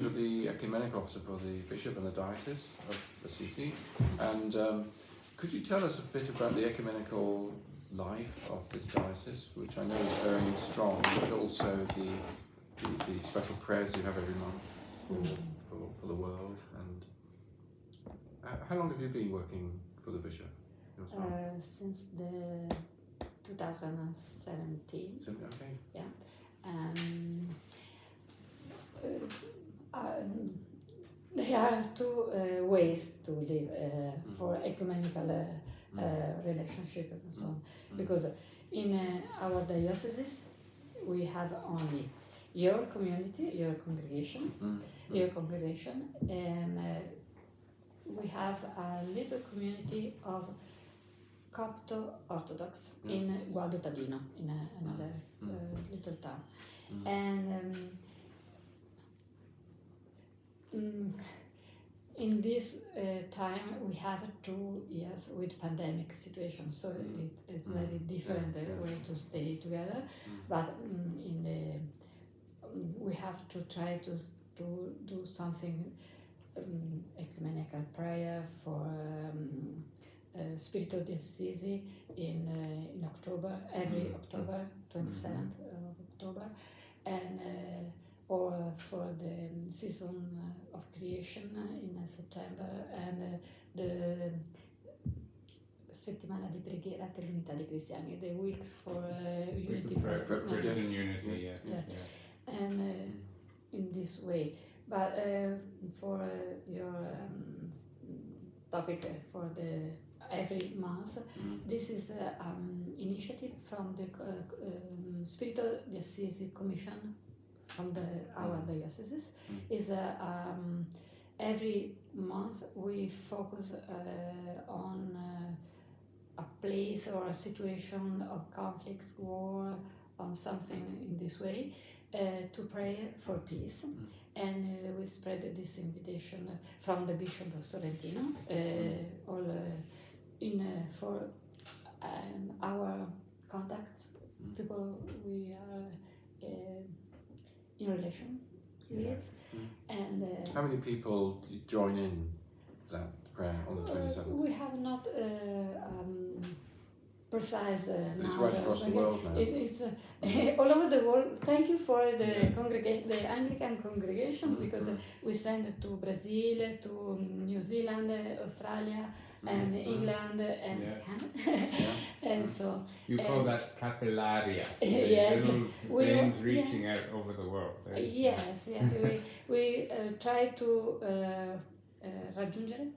You're the Ecumenical Officer for the Bishop and the Diocese of Assisi, and could you tell us a bit about the ecumenical life of this diocese, which I know is very strong, but also the special prayers you have every month for the world? And how long have you been working for the bishop yourself? Since the 2017. Okay. Yeah. There are two ways to live for ecumenical relationships and so on. Because in our dioceses, we have only your community, your congregation, and we have a little community of Copto Orthodox in Gualdo Tadino, in another little town. And in this time we have 2 years with pandemic situation, so it's very different way to stay together. But we have to try to do something ecumenical prayer for Spirit of Assisi in October, every October, 27th of October, and or for the season of creation in September, and the settimana di preghiera per l'unità dei cristiani, the weeks for unity, for Christian unity, yes. And in this way. But for your topic for the every month, this is an initiative from the Spirit of Assisi Commission from our dioceses. Is every month we focus on a place or a situation of conflicts, war, on something in this way, to pray for peace. And we spread this invitation from the Bishop of Sorrentino all for our contacts, people we are in relation with. And how many people join in that prayer on the 27th? We have not precise It's now. right across the world now. It's all over the world. Thank you for the the Anglican congregation, because we send it to Brazil, to New Zealand, Australia, and England, and Canada. And so you call that capillaria. Yes, little things reaching out over the world. Yes. we try to raggiungere,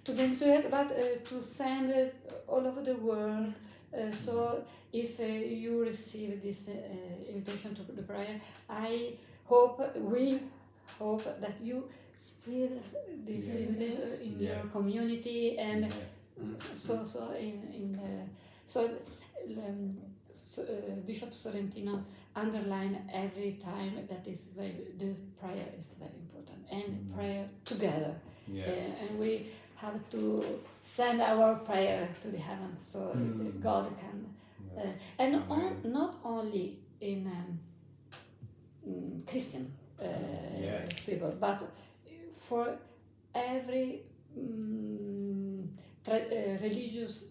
to bring together, but to send it all over the world. So if you receive this invitation to the prayer, we hope that you spread this invitation in your community, and Bishop Sorrentino underline every time that the prayer is very important, and prayer together. And we have to send our prayer to the heavens, so God can. And not only in Christian people, but for every religious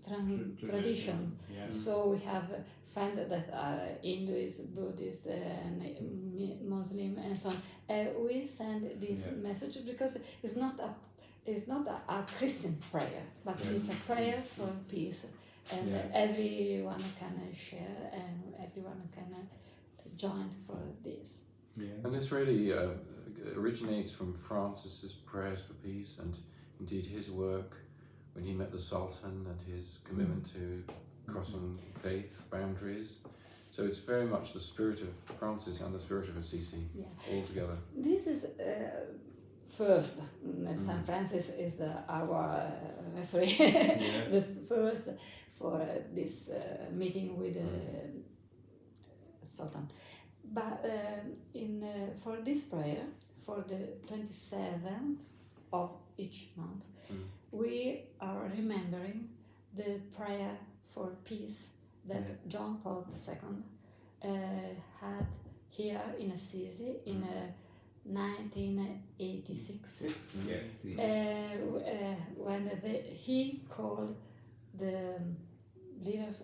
tradition. So we have friends that are Hinduist, Buddhist, and Muslim, and so on. We send this message because it's not a Christian prayer, but it's a prayer for peace, and everyone can share, and everyone can join for this. And this really originates from Francis's prayers for peace, and indeed his work when he met the Sultan, and his commitment to crossing faith boundaries. So it's very much the spirit of Francis and the spirit of Assisi all together. This is first. St. Francis is our referee, the first for this meeting with the Sultan. But for this prayer, for the 27th of each month, we are remembering the prayer for peace that John Paul II had here in Assisi in 1986. Yes. When he called the leaders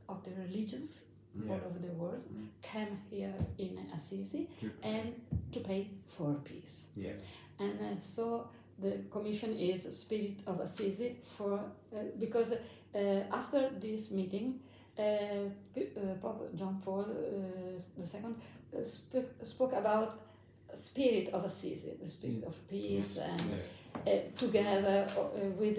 of the religions all over the world came here in Assisi and to pray for peace. Yes. And so the commission is Spirit of Assisi for because after this meeting, Pope John Paul II spoke about Spirit of Assisi, the spirit of peace, and together with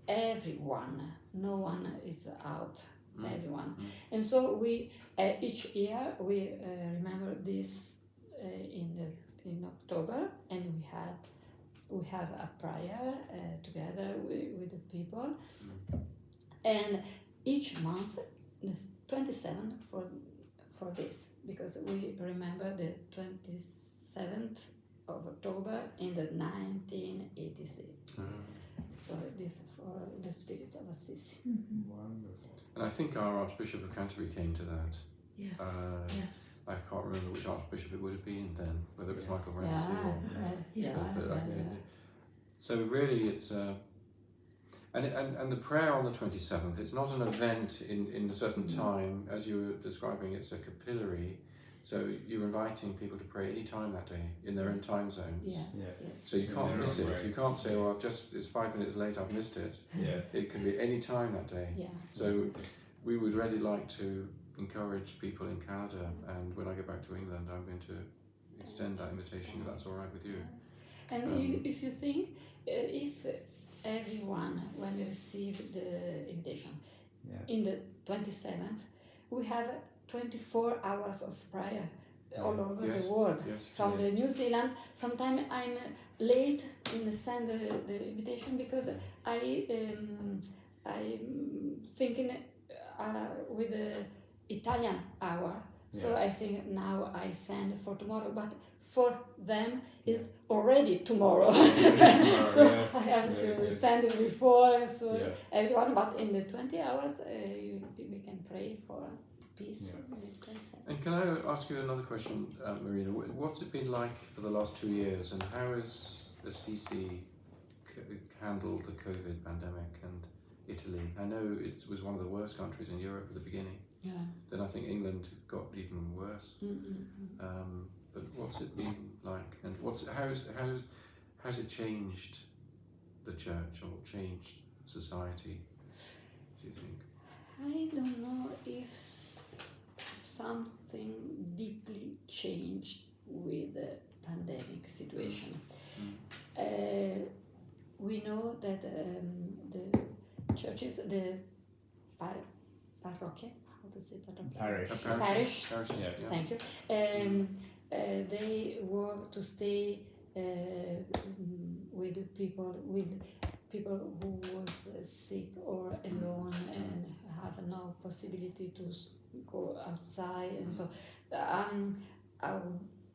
everyone. No one is out. Everyone. And so we each year we remember this in October, and we have a prayer together with the people, and each month the 27th for this, because we remember the 27th of October in the 1986. So this is for the Spirit of Assisi. Wonderful. And I think our Archbishop of Canterbury came to that. Yes. Yes. I can't remember which Archbishop it would have been then, whether it was Michael Ramsey or... Yes. So really it's... And the prayer on the 27th, it's not an event in a certain time, as you were describing, it's a capillary. So you're inviting people to pray any time that day in their own time zones. Yes. So you can't miss it. You can't say, well, it's 5 minutes late, I've missed it. Yes. It can be any time that day. So we would really like to encourage people in Canada, and when I get back to England, I'm going to extend that invitation, if that's all right with you. And if you think, if everyone, when they receive the invitation, in the 27th, we have 24 hours of prayer all over the world. From the New Zealand, sometimes I'm late in send the invitation because I'm thinking with the Italian hour. So I think now I send for tomorrow, but for them is already tomorrow. So I have to send it before. So everyone, but in the 20 hours we can pray for peace. And can I ask you another question, Marina? What's it been like for the last 2 years, and how has Assisi handled the COVID pandemic and Italy? I know it was one of the worst countries in Europe at the beginning. Then I think England got even worse. But what's it been like, and how's it changed the church or changed society, do you think? I don't know if something deeply changed with the pandemic situation. We know that the churches, the parroquia, how to say parroquia? Parish. Thank you. They work to stay with people who was sick or alone and have no possibility to go outside, and so a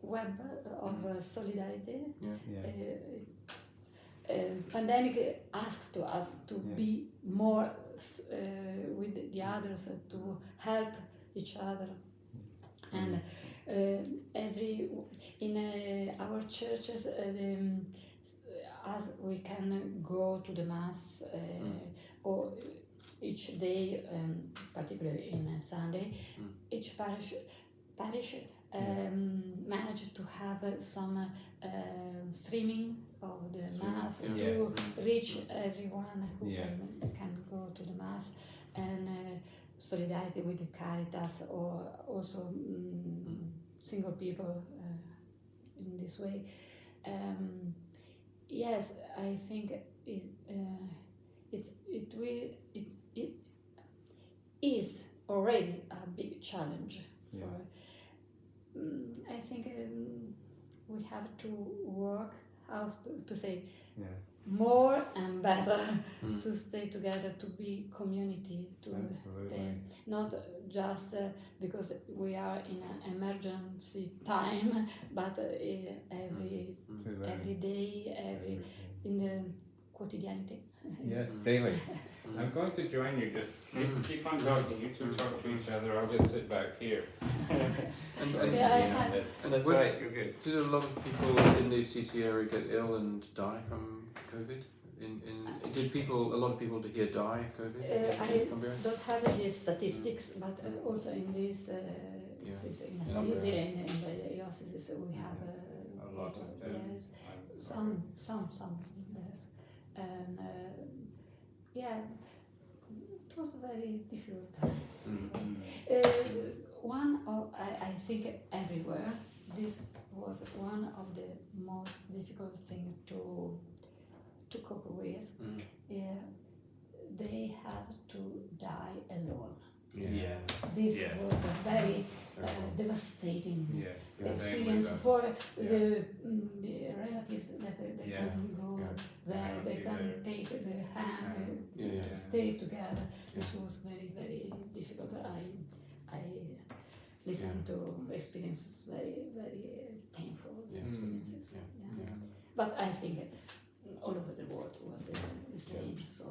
web of solidarity. Pandemic asked to us to be more with the others, to help each other, and in our churches, as we can go to the mass or each day, particularly in Sunday, each parish managed to have some streaming of the mass to reach everyone who can go to the mass, and solidarity with the Caritas, or also single people in this way. Yes, I think it is already a big challenge. I think we have to work, how to say, more and better to stay together, to be community, to stay, not just because we are in an emergency time, but every day, in the quotidianity. Yes, daily. I'm going to join you. Just keep on talking. You two talk to each other. I'll just sit back here. And Yeah, I have. That's right. You're good. did a lot of people in the CC area get ill and die from COVID? Did a lot of people here die of COVID? I don't have any statistics, but also in this, in Assisi and in the Diocese, we have a lot of them. Yes, some and yeah, it was very difficult. One of I think everywhere this was one of the most difficult thing to cope with. They had to die alone. Yes. This was a very devastating experience for the relatives that they can go there, they can take the hand to stay together. This was very, very difficult. I listened to experiences, very, very painful experiences. But I think all over the world was the same. So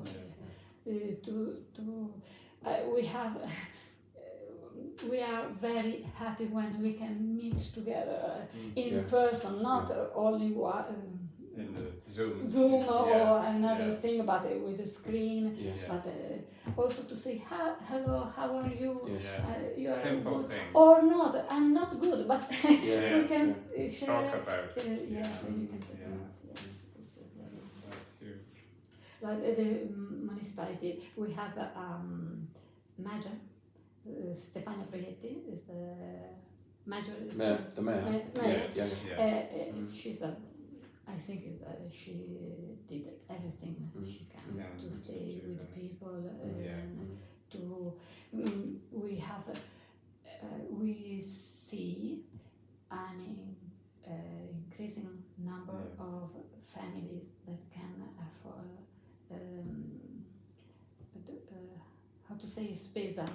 we are very happy when we can meet together in person, not only in the Zoom or another thing, but with the screen. But also to say hello, how are you? You are simple good things. or not? I'm not good, but we can share. Talk about it. Yes, and you can talk about it. Yes, this is very. That's huge. Like the municipality, we have a major. Stefania Proietti is the major. The mayor. She's I think she did everything she can to stay with the people and to. We see an increasing number of families that can afford. How to say spesa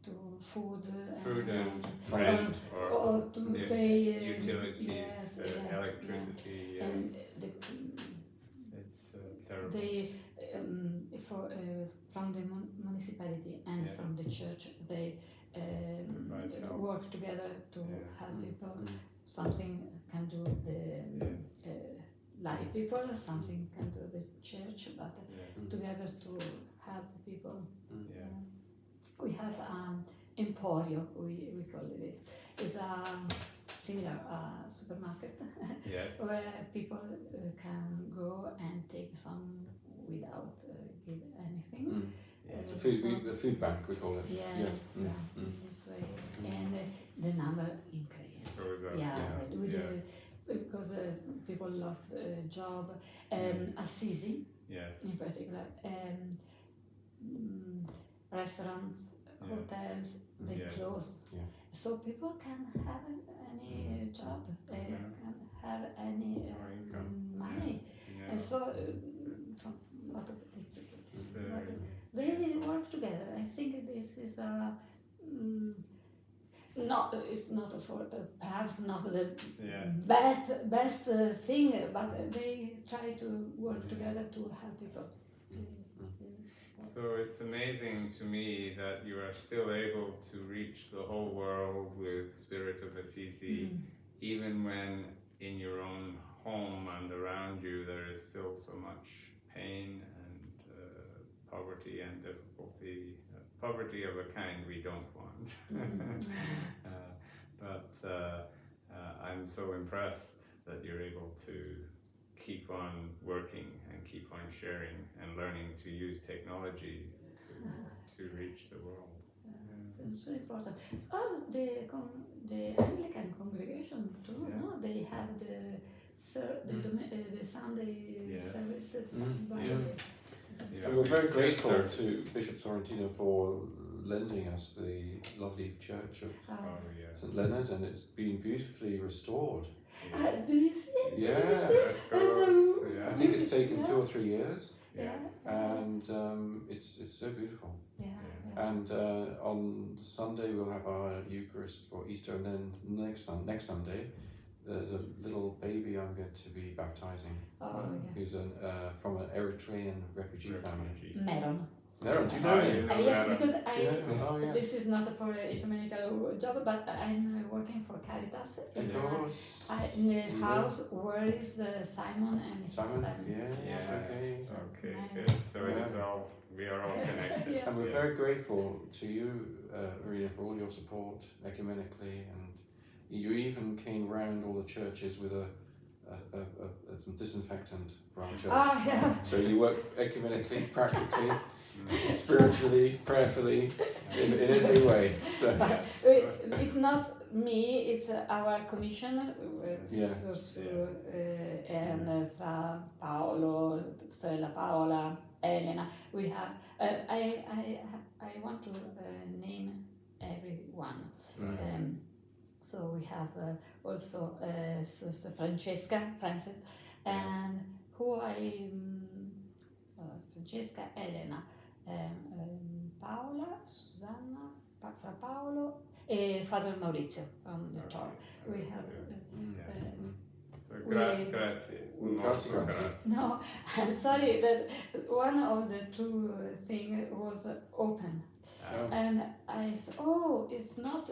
to food and rent or to pay utilities, electricity. And it's terrible. They from the municipality and from the church they work together to help people. Something can do the lay people, something can do the church, but together to help people. Yes. We have Emporio, we call it. It's a similar supermarket where people can go and take some without give anything. A food bank, we call it. This way. And the number increased. Because people lost job. Assisi, in particular, restaurants, hotels, they closed. So people can have any job, they can have any money. And so a lot of difficulties. They work together. I think this is it's not for perhaps not the best thing, but they try to work together to help people. So it's amazing to me that you are still able to reach the whole world with Spirit of Assisi, even when in your own home and around you there is still so much pain and poverty and difficulty. Poverty of a kind we don't want. But I'm so impressed that you're able to keep on working and keep on sharing and learning to use technology to reach the world. It's so important. So the Anglican congregation too, no? They have the Sunday service. We were very grateful to Bishop Sorrentino for lending us the lovely church of St. Leonard, and it's been beautifully restored. Do you see it? Yeah. I think it's taken 2 or 3 years. And it's so beautiful. And on Sunday we'll have our Eucharist for Easter, and then next Sunday there's a little baby I'm going to be baptizing, who's from an Eritrean refugee family. Meron. Meron, do you know him? Yes, because yes. this is not for an ecumenical job, but I'm working for Caritas in the house where is the Simon and his family. Yes, okay. Okay, good. So it is all, we are all connected. And we're very grateful to you, Marina, for all your support ecumenically, and you even came round all the churches with some disinfectant for our church. So you work ecumenically, practically, spiritually, prayerfully, in every way. So. But it's not me, it's our commission and Paolo, sorella Paola, Elena. We have. I want to name everyone. So we have also Sister Frances, and Francesca, Elena, Paola, Susanna, Fra Paolo, and Father Maurizio from the church. We have. Grazie. No, I'm sorry that one of the two things was open. And I said, it's not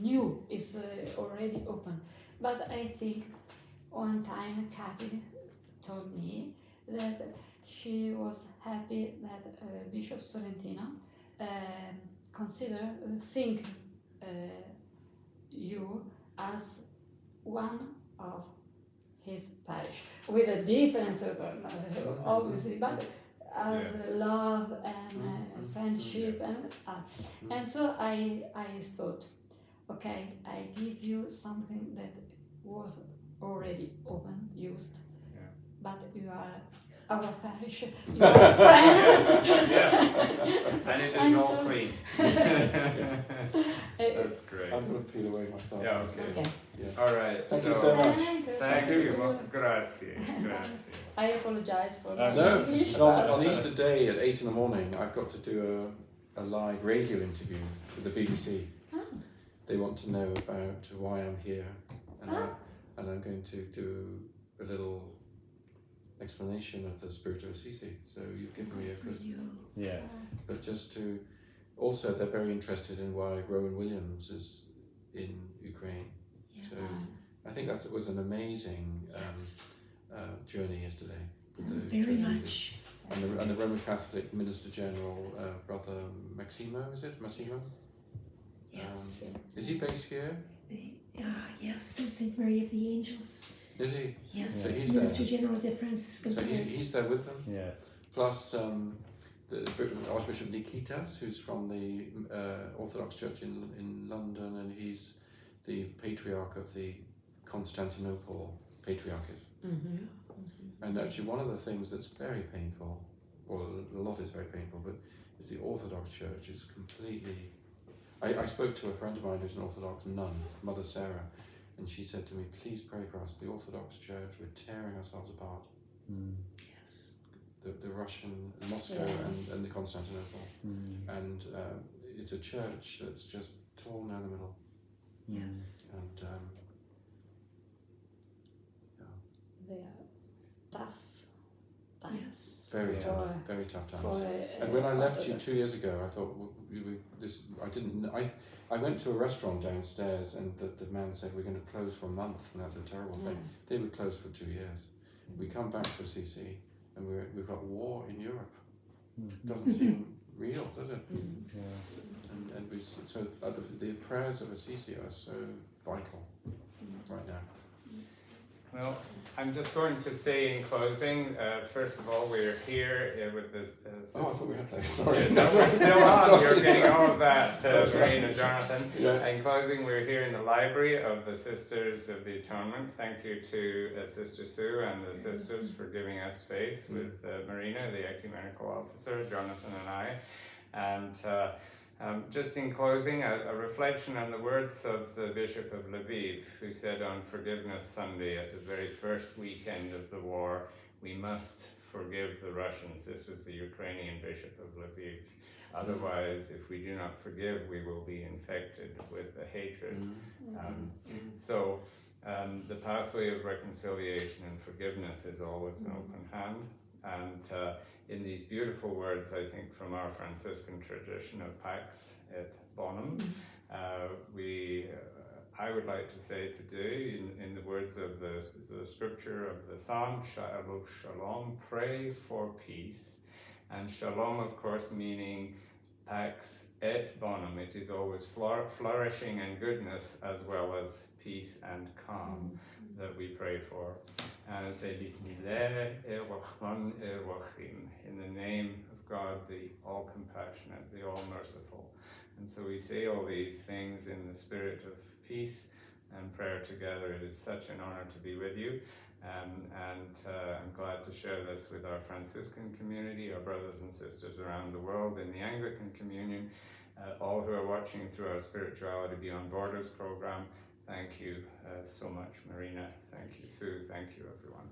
new, it's already open. But I think one time Kathy told me that she was happy that Bishop Sorrentino think you as one of his parish, with a difference, obviously, but as love and friendship and so I thought, okay, I give you something that was already open, used, but you are our parish, you are friends. And it is all clean. That's great. I'm going to feel away myself. Yeah, okay. Yeah. All right. Thank you so much. Thank you. Grazie. I apologize for my English. And on Easter Day at 8 a.m, I've got to do a live radio interview with the BBC. They want to know about why I'm here, and I'm going to do a little explanation of the Spirit of Assisi. So you've given me a good. Yes. But just to also, they're very interested in why Rowan Williams is in Ukraine. Yes. So I think that was an amazing journey yesterday with the very church much. leaders. And the Roman Catholic Minister General, Brother Maximo, is it? Massimo? Yes. Is he based here? Yes, in St. Mary of the Angels. Is he? Yes, So he's Minister there. General of the Franciscan So he's there with them? Yes. Plus the Archbishop Nikitas, who's from the Orthodox Church in London, and he's the Patriarch of the Constantinople Patriarchate. And actually one of the things that's very painful, well, a lot is very painful, but is the Orthodox Church is completely... I spoke to a friend of mine who's an Orthodox nun, Mother Sarah, and she said to me, please pray for us, the Orthodox Church, we're tearing ourselves apart. Yes. The Russian, Moscow and the Constantinople. And it's a church that's just torn down the middle. Yes. And They are tough times. very tough times. And when I left you 2 years ago, I thought, I went to a restaurant downstairs, and the man said, we're going to close for a month, and that's a terrible thing. They would close for 2 years. We come back to Assisi, and we've got war in Europe. Doesn't seem real, does it? So the prayers of Assisi are so vital right now. Well, I'm just going to say in closing, first of all, we're here with this. I thought we had that. Sorry. No, we're still on. You're getting all of that, Marina and Jonathan. Yeah. In closing, we're here in the library of the Sisters of the Atonement. Thank you to Sister Sue and the sisters for giving us space with Marina, the ecumenical officer, Jonathan and I. And just in closing, a reflection on the words of the Bishop of Lviv, who said on Forgiveness Sunday at the very first weekend of the war, we must forgive the Russians. This was the Ukrainian Bishop of Lviv. Otherwise, if we do not forgive, we will be infected with the hatred. So The pathway of reconciliation and forgiveness is always an open hand. And in these beautiful words, I think, from our Franciscan tradition of Pax et Bonum, I would like to say today, in the words of the scripture of the Psalm, Shalom, pray for peace. And Shalom, of course, meaning Pax et Bonum. It is always flourishing and goodness, as well as peace and calm, that we pray for. And say Bismillah ar-Rahman ar-Rahim, in the name of God, the all-compassionate, the all-merciful. And so we say all these things in the spirit of peace and prayer together. It is such an honor to be with you. And I'm glad to share this with our Franciscan community, our brothers and sisters around the world in the Anglican communion, all who are watching through our Spirituality Beyond Borders program. Thank you so much, Marina. Thank you, Sue. Thank you, everyone.